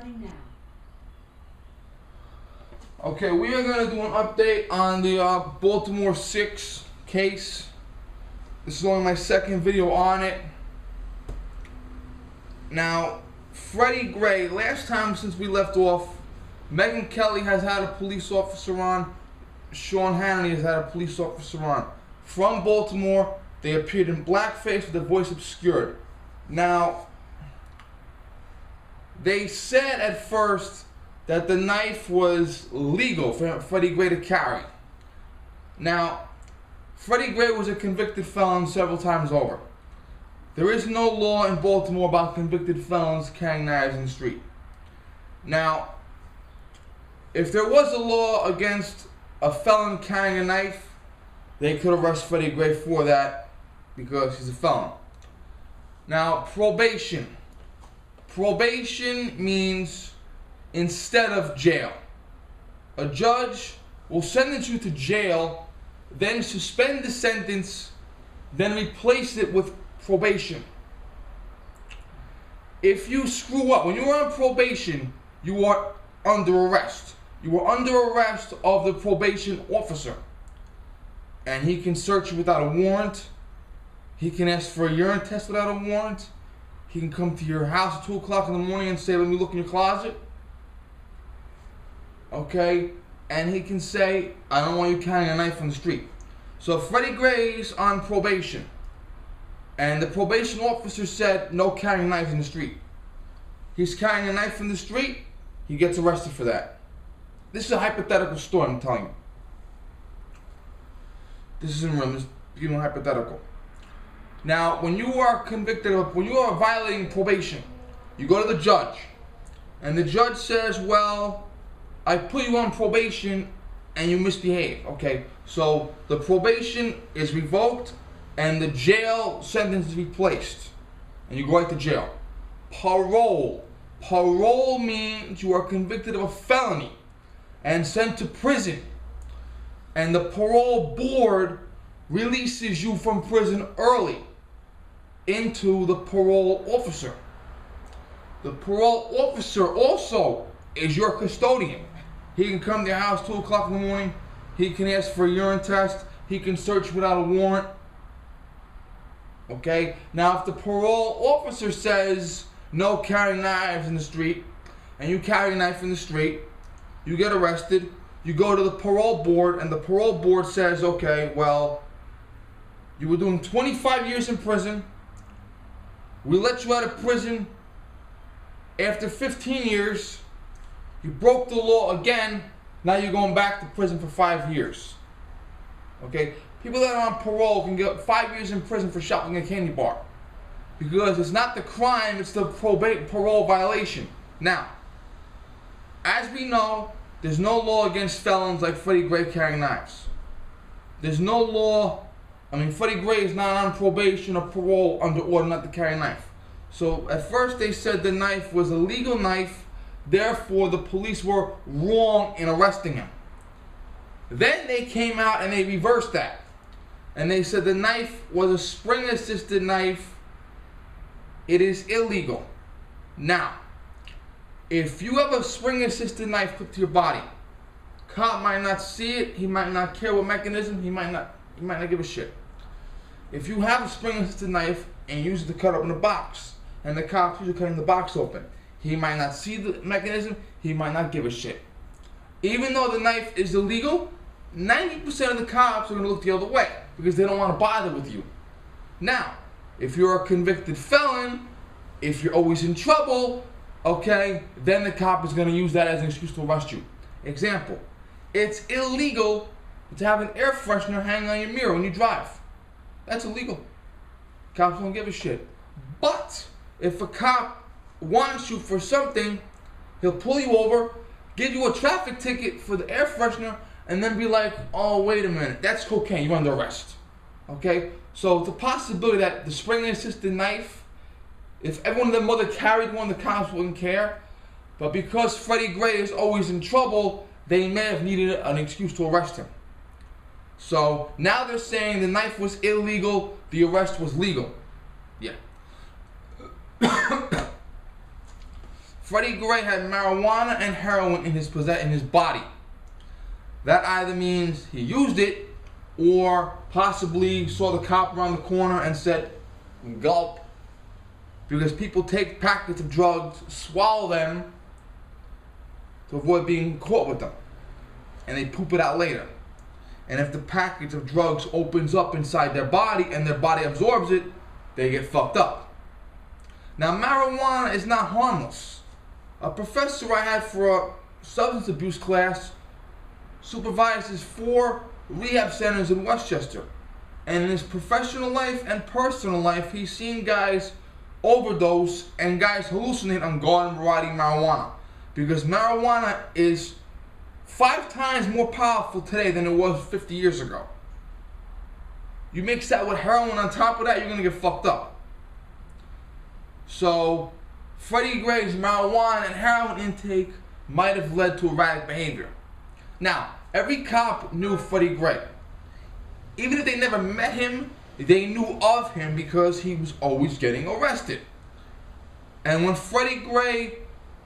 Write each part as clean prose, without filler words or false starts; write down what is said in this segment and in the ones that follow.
Now. Okay, we are going to do an update on the Baltimore 6 case. This is only my second video on it. Now, Freddie Gray, last time since we left off, Megyn Kelly has had a police officer on, Sean Hannity has had a police officer on. From Baltimore, they appeared in blackface with their voice obscured. Now, they said at first that the knife was legal for Freddie Gray to carry. Now, Freddie Gray was a convicted felon several times over. There is no law in Baltimore about convicted felons carrying knives in the street. Now, if there was a law against a felon carrying a knife, they could arrest Freddie Gray for that because he's a felon. Now, probation. Probation means instead of jail. A judge will sentence you to jail, then suspend the sentence, then replace it with probation. If you screw up, when you are on probation, you are under arrest. You are under arrest of the probation officer. And he can search you without a warrant. He can ask for a urine test without a warrant. He can come to your house at 2 o'clock in the morning and say, let me look in your closet. Okay? And he can say, I don't want you carrying a knife on the street. So Freddie Gray's on probation. And the probation officer said, no carrying knives in the street. He's carrying a knife in the street, he gets arrested for that. This is a hypothetical story, I'm telling you. This isn't real, this is hypothetical. Now, when you are convicted of, when you are violating probation, you go to the judge, and the judge says, well, I put you on probation and you misbehave. Okay, so the probation is revoked and the jail sentence is replaced, and you go right to jail. Parole. Parole means you are convicted of a felony and sent to prison, and the parole board releases you from prison early into the parole officer. The parole officer also is your custodian. He can come to your house 2 o'clock in the morning. He can ask for a urine test. He can search without a warrant. Okay? Now, if the parole officer says no carrying knives in the street, and you carry a knife in the street, you get arrested, you go to the parole board, and the parole board says, okay, well, you were doing 25 years in prison. We let you out of prison after 15 years. You broke the law again. Now you're going back to prison for 5 years. Okay? People that are on parole can get 5 years in prison for shopping a candy bar. Because it's not the crime, it's the parole violation. Now, as we know, there's no law against felons like Freddie Gray carrying knives. There's no law. Freddie Gray is not on probation or parole under order not to carry a knife. So at first they said the knife was a legal knife, therefore the police were wrong in arresting him. Then they came out and they reversed that. And they said the knife was a spring-assisted knife. It is illegal. Now, if you have a spring-assisted knife put to your body, cop might not see it, he might not care what mechanism, he might not give a shit. If you have a spring-assisted knife and use it to cut open a box, and the cop's usually cutting the box open, he might not see the mechanism, he might not give a shit. Even though the knife is illegal, 90% of the cops are going to look the other way because they don't want to bother with you. Now, if you're a convicted felon, if you're always in trouble, okay, then the cop is going to use that as an excuse to arrest you. Example, it's illegal to have an air freshener hanging on your mirror when you drive. That's illegal. Cops don't give a shit. But if a cop wants you for something, he'll pull you over, give you a traffic ticket for the air freshener, and then be like, oh, wait a minute, that's cocaine, you're under arrest. Okay? So it's a possibility that the spring-assisted knife, if everyone and their mother carried one, the cops wouldn't care. But because Freddie Gray is always in trouble, they may have needed an excuse to arrest him. So now they're saying the knife was illegal, the arrest was legal. Yeah. Freddie Gray had marijuana and heroin in his body. That either means he used it or possibly saw the cop around the corner and said, gulp. Because people take packets of drugs, swallow them to avoid being caught with them. And they poop it out later. And if the package of drugs opens up inside their body and their body absorbs it, they get fucked up. Now, marijuana is not harmless. A professor I had for a substance abuse class supervises 4 rehab centers in Westchester. And in his professional life and personal life, he's seen guys overdose and guys hallucinate on garden variety marijuana. Because marijuana is 5 times more powerful today than it was 50 years ago. You mix that with heroin on top of that, you're gonna get fucked up. So, Freddie Gray's marijuana and heroin intake might have led to erratic behavior. Now, every cop knew Freddie Gray. Even if they never met him, they knew of him because he was always getting arrested. And when Freddie Gray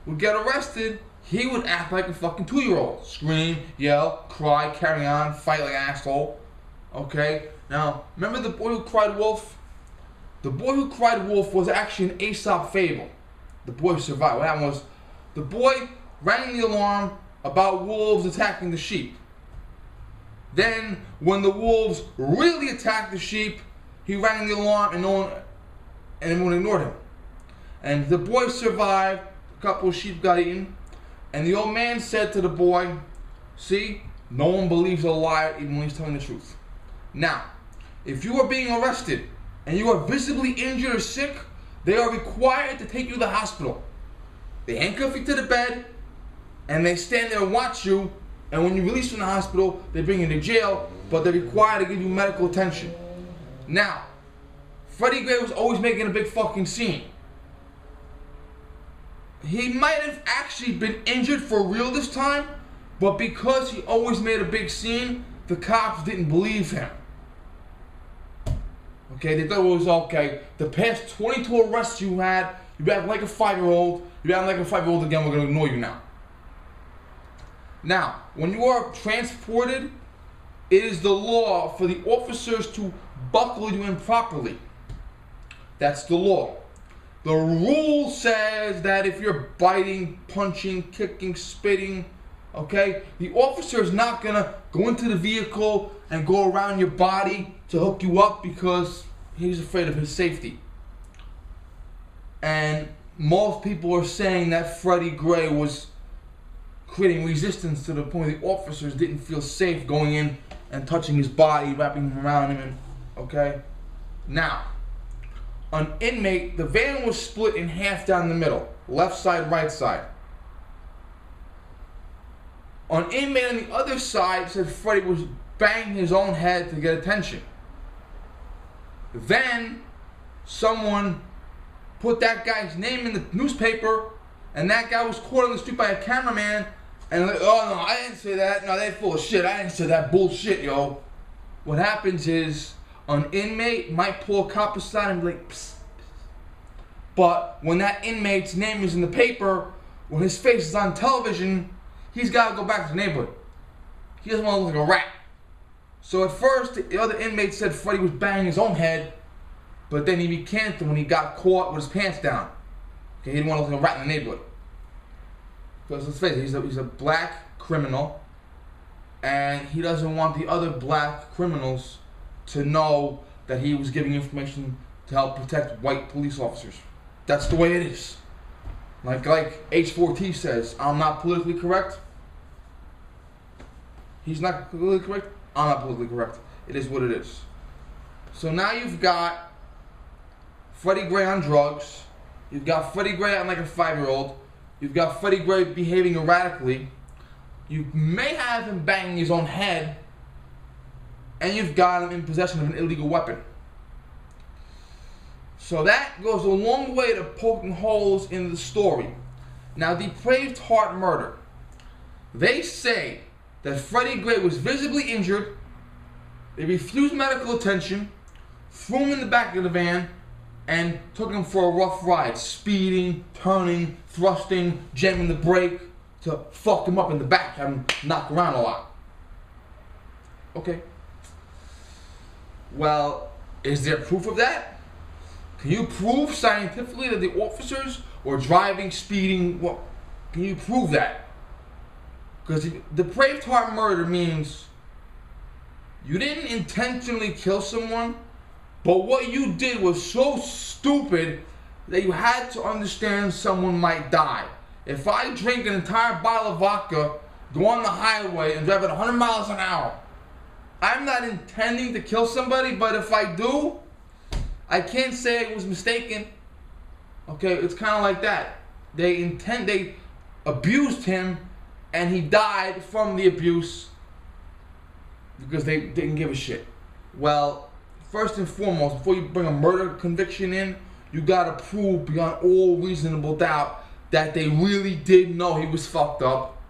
would get arrested, he would act like a fucking 2-year-old. Scream, yell, cry, carry on, fight like an asshole. Okay? Now, remember The Boy Who Cried Wolf? The Boy Who Cried Wolf was actually an Aesop fable. The boy survived. What happened was, the boy rang the alarm about wolves attacking the sheep. Then, when the wolves really attacked the sheep, he rang the alarm and everyone ignored him. And the boy survived. A couple of sheep got eaten. And the old man said to the boy, see, no one believes a liar even when he's telling the truth. Now, if you are being arrested and you are visibly injured or sick, they are required to take you to the hospital. They handcuff you to the bed and they stand there and watch you, and when you release from the hospital, they bring you to jail, but they're required to give you medical attention. Now, Freddie Gray was always making a big fucking scene. He might have actually been injured for real this time, but because he always made a big scene, the cops didn't believe him. Okay, they thought it was okay. The past 22 arrests you had, you act like a 5-year-old. You act like a 5-year-old again, we're going to ignore you now. Now, when you are transported, it is the law for the officers to buckle you in properly. That's the law. The rule says that if you're biting, punching, kicking, spitting, okay, the officer is not going to go into the vehicle and go around your body to hook you up because he's afraid of his safety. And most people are saying that Freddie Gray was creating resistance to the point the officers didn't feel safe going in and touching his body, wrapping him around him, and okay. Now, an inmate, the van was split in half down the middle, left side, right side. An inmate on the other side said Freddie was banging his own head to get attention. Then someone put that guy's name in the newspaper, and that guy was caught on the street by a cameraman, and like, oh no, I didn't say that. No, they full of shit. I didn't say that bullshit, yo. What happens is an inmate might pull a cop aside and be like, psst, psst. But when that inmate's name is in the paper, when his face is on television, he's got to go back to the neighborhood. He doesn't want to look like a rat. So at first, the other inmate said Freddie was banging his own head, but then he recanted when he got caught with his pants down. Okay, he didn't want to look like a rat in the neighborhood. Because let's face it, he's a black criminal, and he doesn't want the other black criminals to know that he was giving information to help protect white police officers. That's the way it is. Like H4T says, I'm not politically correct. He's not politically correct. I'm not politically correct. It is what it is. So now you've got Freddie Gray on drugs. You've got Freddie Gray acting like a 5-year-old. You've got Freddie Gray behaving erratically. You may have him banging his own head. And you've got him in possession of an illegal weapon. So that goes a long way to poking holes in the story. Now, depraved heart murder. They say that Freddie Gray was visibly injured. They refused medical attention, threw him in the back of the van, and took him for a rough ride, speeding, turning, thrusting, jamming the brake to fuck him up in the back, have him knock around a lot. Okay. Well, is there proof of that? Can you prove scientifically that the officers were driving, speeding? What? Can you prove that? Because depraved heart murder means you didn't intentionally kill someone, but what you did was so stupid that you had to understand someone might die. If I drink an entire bottle of vodka, go on the highway and drive at 100 miles an hour, I'm not intending to kill somebody, but if I do, I can't say it was mistaken. Okay, it's kind of like that. They abused him, and he died from the abuse because they didn't give a shit. Well, first and foremost, before you bring a murder conviction in, you gotta prove beyond all reasonable doubt that they really did know he was fucked up.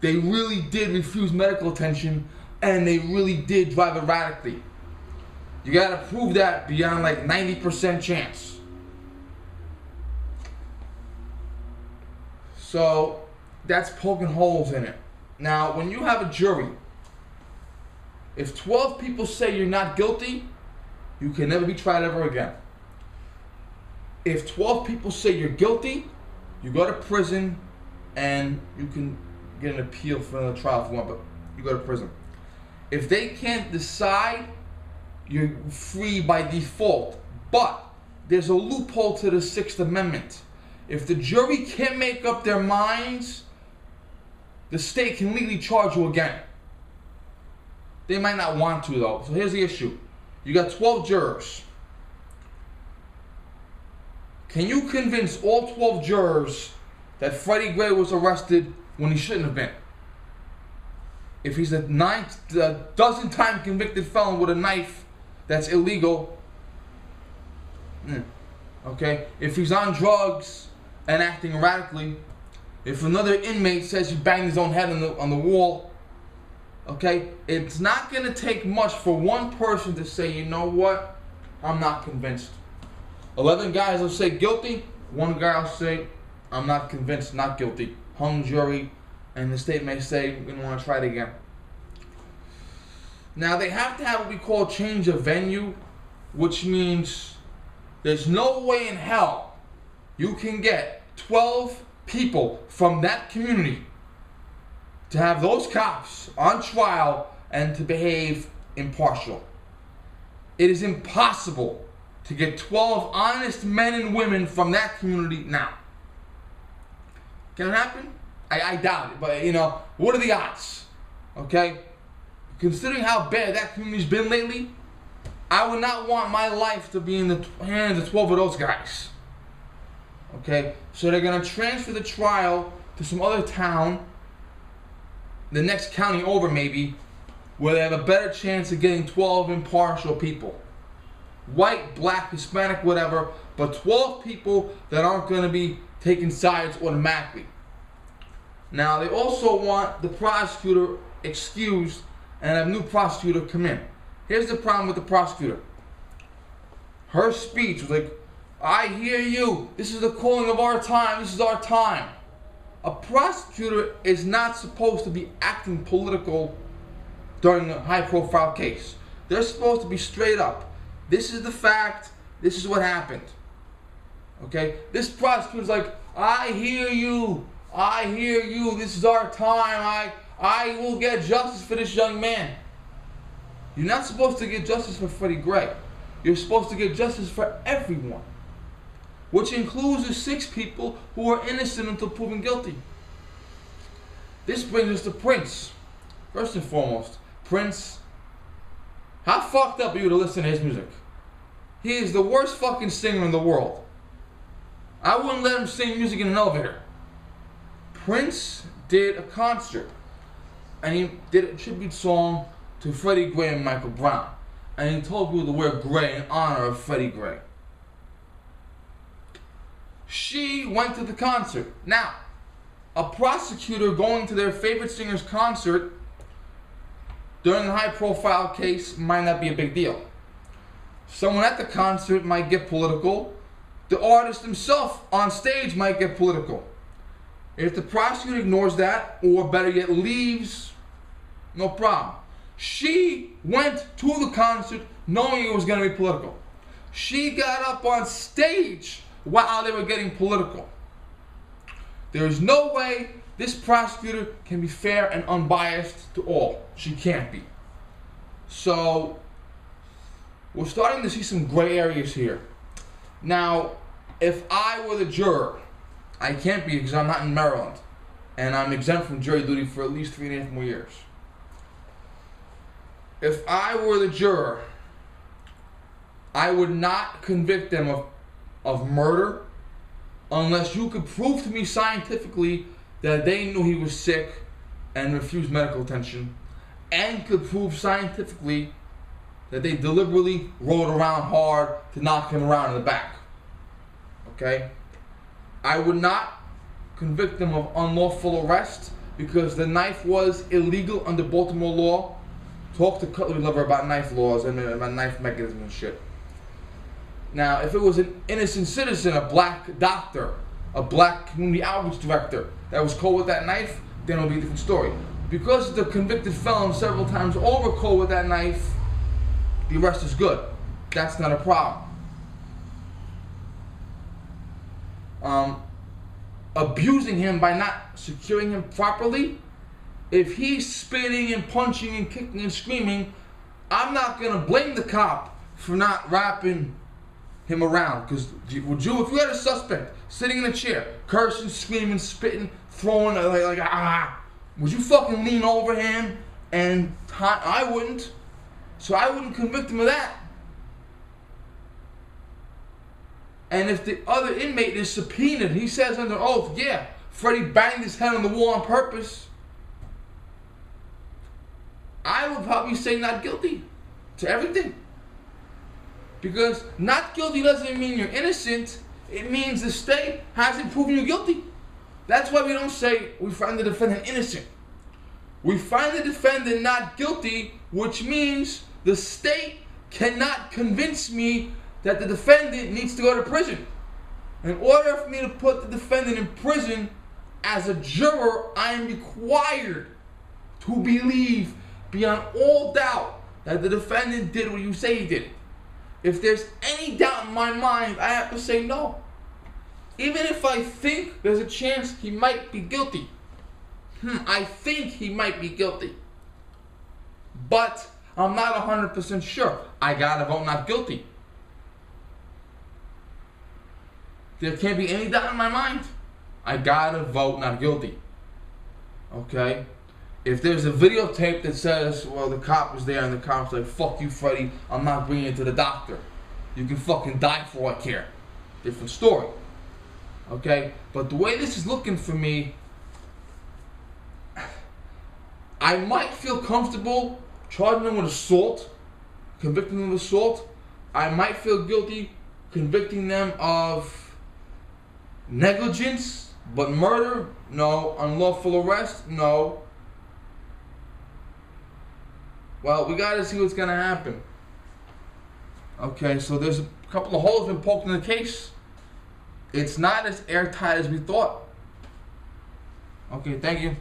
They really did refuse medical attention, and they really did drive erratically. You gotta prove that beyond like 90% chance. So that's poking holes in it. Now, when you have a jury, if 12 people say you're not guilty, you can never be tried ever again. If 12 people say you're guilty, you go to prison, and you can get an appeal for another trial if you want, but you go to prison. If they can't decide, you're free by default. But there's a loophole to the Sixth Amendment. If the jury can't make up their minds, the state can legally charge you again. They might not want to, though. So here's the issue. You got 12 jurors. Can you convince all 12 jurors that Freddie Gray was arrested when he shouldn't have been? If he's a dozen-time convicted felon with a knife that's illegal, okay? If he's on drugs and acting erratically, if another inmate says he banged his own head on the wall, okay? It's not going to take much for one person to say, you know what? I'm not convinced. 11 guys will say guilty. One guy will say, I'm not convinced, not guilty. Hung jury, and the state may say, we don't want to try it again. Now, they have to have what we call change of venue, which means there's no way in hell you can get 12 people from that community to have those cops on trial and to behave impartial. It is impossible to get 12 honest men and women from that community now. Can it happen? I doubt it, but you know, what are the odds? Okay? Considering how bad that community's been lately, I would not want my life to be in the hands of 12 of those guys. Okay? So they're going to transfer the trial to some other town, the next county over maybe, where they have a better chance of getting 12 impartial people. White, black, Hispanic, whatever, but 12 people that aren't going to be taking sides automatically. Now, they also want the prosecutor excused and have a new prosecutor come in. Here's the problem with the prosecutor. Her speech was like, I hear you. This is the calling of our time. This is our time. A prosecutor is not supposed to be acting political during a high-profile case. They're supposed to be straight up. This is the fact. This is what happened. Okay? This prosecutor's like, I hear you. I hear you. This is our time. I will get justice for this young man. You're not supposed to get justice for Freddie Gray. You're supposed to get justice for everyone, which includes the 6 people who are innocent until proven guilty. This brings us to Prince. First and foremost, Prince, how fucked up are you to listen to his music? He is the worst fucking singer in the world. I wouldn't let him sing music in an elevator. Prince did a concert, and he did a tribute song to Freddie Gray and Michael Brown. And he told people to wear gray in honor of Freddie Gray. She went to the concert. Now, a prosecutor going to their favorite singer's concert during a high-profile case might not be a big deal. Someone at the concert might get political. The artist himself on stage might get political. If the prosecutor ignores that, or better yet leaves, no problem. She went to the concert knowing it was going to be political. She got up on stage while they were getting political. There is no way this prosecutor can be fair and unbiased to all. She can't be. So, we're starting to see some gray areas here. Now, if I were the juror, I can't be because I'm not in Maryland, and I'm exempt from jury duty for at least 3.5 more years. If I were the juror, I would not convict them of murder unless you could prove to me scientifically that they knew he was sick and refused medical attention, and could prove scientifically that they deliberately rode around hard to knock him around in the back. Okay? I would not convict them of unlawful arrest because the knife was illegal under Baltimore law. Talk to Cutlery Lover about knife laws and about knife mechanism and shit. Now, if it was an innocent citizen, a black doctor, a black community outreach director that was caught with that knife, then it would be a different story. Because the convicted felon several times over caught with that knife, the arrest is good. That's not a problem. Abusing him by not securing him properly, if he's spitting and punching and kicking and screaming, I'm not going to blame the cop for not wrapping him around. Because would you, if you had a suspect sitting in a chair, cursing, screaming, spitting, throwing, would you fucking lean over him and I wouldn't. So I wouldn't convict him of that. And if the other inmate is subpoenaed, he says under oath, yeah, Freddie banged his head on the wall on purpose, I would probably say not guilty to everything. Because not guilty doesn't mean you're innocent. It means the state hasn't proven you guilty. That's why we don't say we find the defendant innocent. We find the defendant not guilty, which means the state cannot convince me that the defendant needs to go to prison. In order for me to put the defendant in prison, as a juror, I am required to believe beyond all doubt that the defendant did what you say he did. If there's any doubt in my mind, I have to say no. Even if I think there's a chance he might be guilty. I think he might be guilty. But I'm not 100% sure. I gotta vote not guilty. There can't be any doubt in my mind. I gotta vote not guilty. Okay? If there's a videotape that says, well, the cop was there and the cop's like, fuck you, Freddie, I'm not bringing you to the doctor. You can fucking die for all I care. Different story. Okay? But the way this is looking for me, I might feel comfortable charging them with assault, convicting them of assault. I might feel guilty convicting them of negligence, but murder, no. Unlawful arrest, no. Well, we gotta see what's gonna happen. Okay, so there's a couple of holes been poked in the case. It's not as airtight as we thought. Okay, thank you.